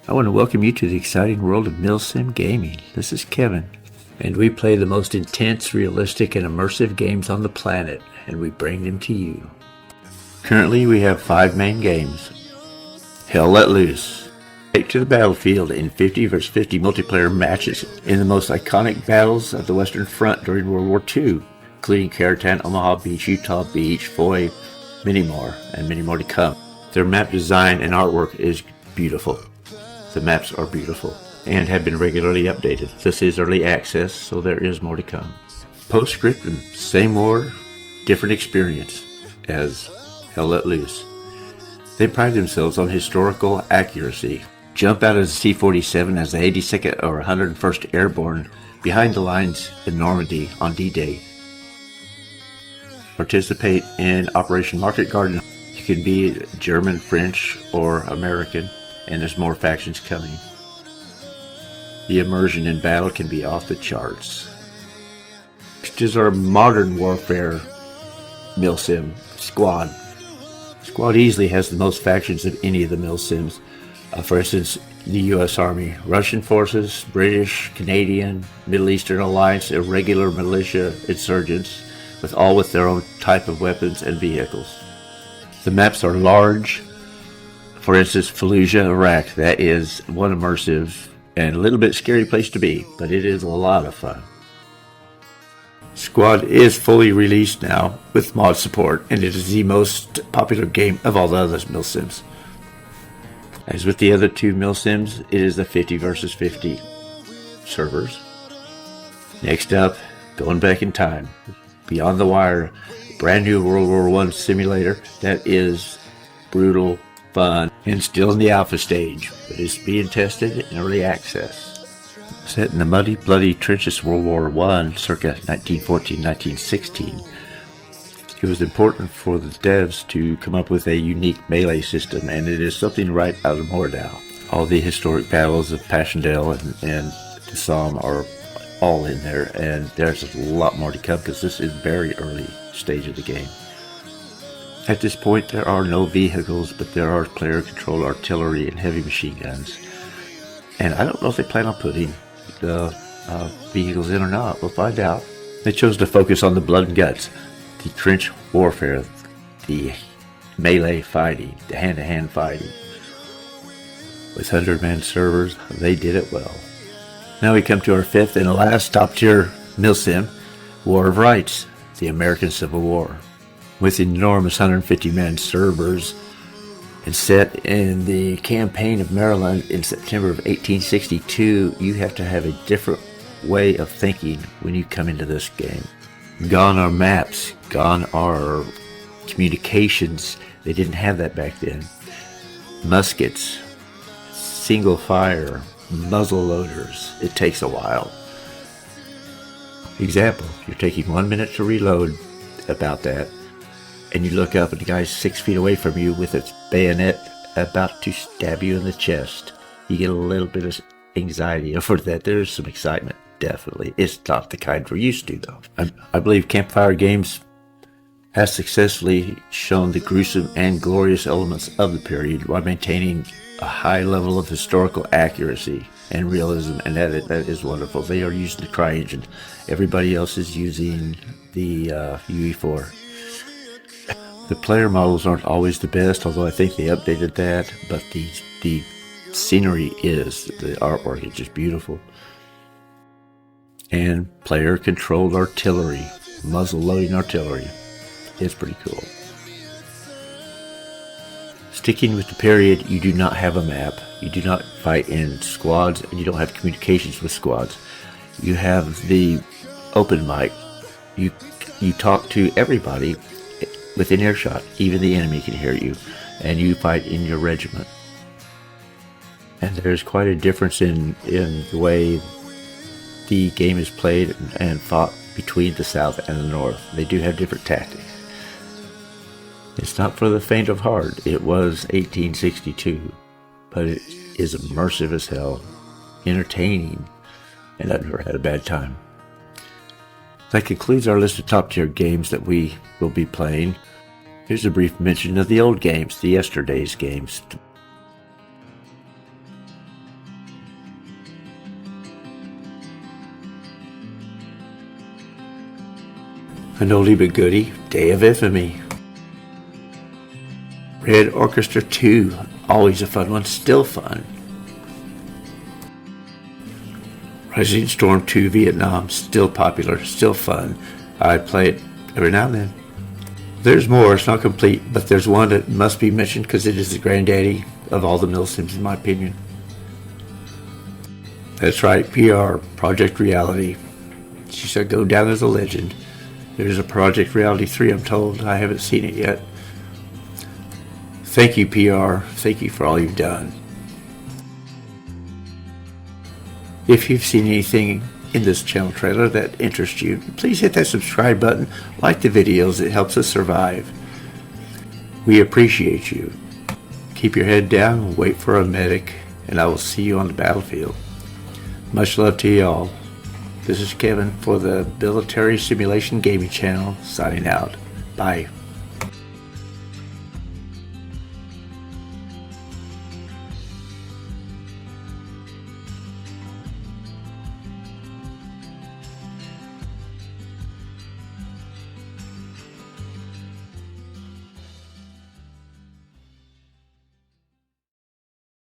I want to welcome you to the exciting world of milsim gaming. This is Kevin, and we play the most intense, realistic, and immersive games on the planet, and we bring them to you. Currently, we have 5 main games. Hell Let Loose. Take to the battlefield in 50 vs 50 multiplayer matches in the most iconic battles of the Western Front during World War II, including Caratan, Omaha Beach, Utah Beach, Foy, many more, and many more to come. Their map design and artwork is beautiful. The maps are beautiful and have been regularly updated. This is early access, so there is more to come. Postscriptum, same war, different experience as Hell Let Loose. They pride themselves on historical accuracy. Jump out as a C-47 as the 82nd or 101st Airborne behind the lines in Normandy on D-Day. Participate in Operation Market Garden. You can be German, French, or American, and there's more factions coming. The immersion in battle can be off the charts. Next is our modern warfare milsim, Squad. Squad easily has the most factions of any of the milsims. For instance, the U.S. Army, Russian forces, British, Canadian, Middle Eastern Alliance, irregular militia, insurgents, with their own type of weapons and vehicles. The maps are large. For instance, Fallujah, Iraq, that is one immersive and a little bit scary place to be, but it is a lot of fun. Squad is fully released now with mod support, and it is the most popular game of all the other milsims. As with the other 2 milsims, it is the 50 vs 50 servers. Next up, going back in time, Beyond the Wire, brand new World War I simulator that is brutal, fun, and still in the alpha stage, but is being tested in early access. Set in the muddy, bloody trenches of World War I, circa 1914-1916, it was important for the devs to come up with a unique melee system, and it is something right out of Mordau. All the historic battles of Passchendaele and the Somme are all in there, and there's a lot more to come because this is very early stage of the game. At this point, there are no vehicles, but there are player-controlled artillery and heavy machine guns. And I don't know if they plan on putting the vehicles in or not. We'll find out. They chose to focus on the blood and guts, the trench warfare, the melee fighting, the hand-to-hand fighting. With 100-man servers, they did it well. Now we come to our 5th and last top-tier milsim, War of Rights, the American Civil War. With enormous 150-man servers and set in the campaign of Maryland in September of 1862, you have to have a different way of thinking when you come into this game. Gone are maps, gone are communications. They didn't have that back then. Muskets, single fire, muzzle loaders. It takes a while. Example, you're taking 1 minute to reload about that, and you look up and the guy's 6 feet away from you with its bayonet about to stab you in the chest. You get a little bit of anxiety over that. There's some excitement, definitely. It's not the kind we're used to, though. I believe Campfire Games has successfully shown the gruesome and glorious elements of the period while maintaining a high level of historical accuracy and realism, and that is wonderful. They are using the CryEngine. Everybody else is using the UE4. The player models aren't always the best, although I think they updated that, but the scenery is, the artwork is just beautiful. And player-controlled artillery, muzzle-loading artillery, is pretty cool. Sticking with the period, you do not have a map, you do not fight in squads, and you don't have communications with squads. You have the open mic. You talk to everybody within earshot. Even the enemy can hear you, and you fight in your regiment. And there's quite a difference in the way the game is played and fought between the South and the North. They do have different tactics. It's not for the faint of heart. It was 1862, but it is immersive as hell, entertaining, and I've never had a bad time. That concludes our list of top-tier games that we will be playing. Here's a brief mention of the old games, the yesterday's games. An oldie but goodie, Day of Infamy. Red Orchestra 2, always a fun one, still fun. Rising Storm 2 Vietnam, still popular, still fun. I play it every now and then. There's more, it's not complete, but there's one that must be mentioned because it is the granddaddy of all the milsims in my opinion. That's right, PR, Project Reality. She shall go down as a legend. There's a Project Reality 3, I'm told. I haven't seen it yet. Thank you, PR. Thank you for all you've done. If you've seen anything in this channel trailer that interests you, please hit that subscribe button, like the videos, it helps us survive. We appreciate you. Keep your head down, wait for a medic, and I will see you on the battlefield. Much love to y'all. This is Kevin for the Military Simulation Gaming Channel, signing out. Bye.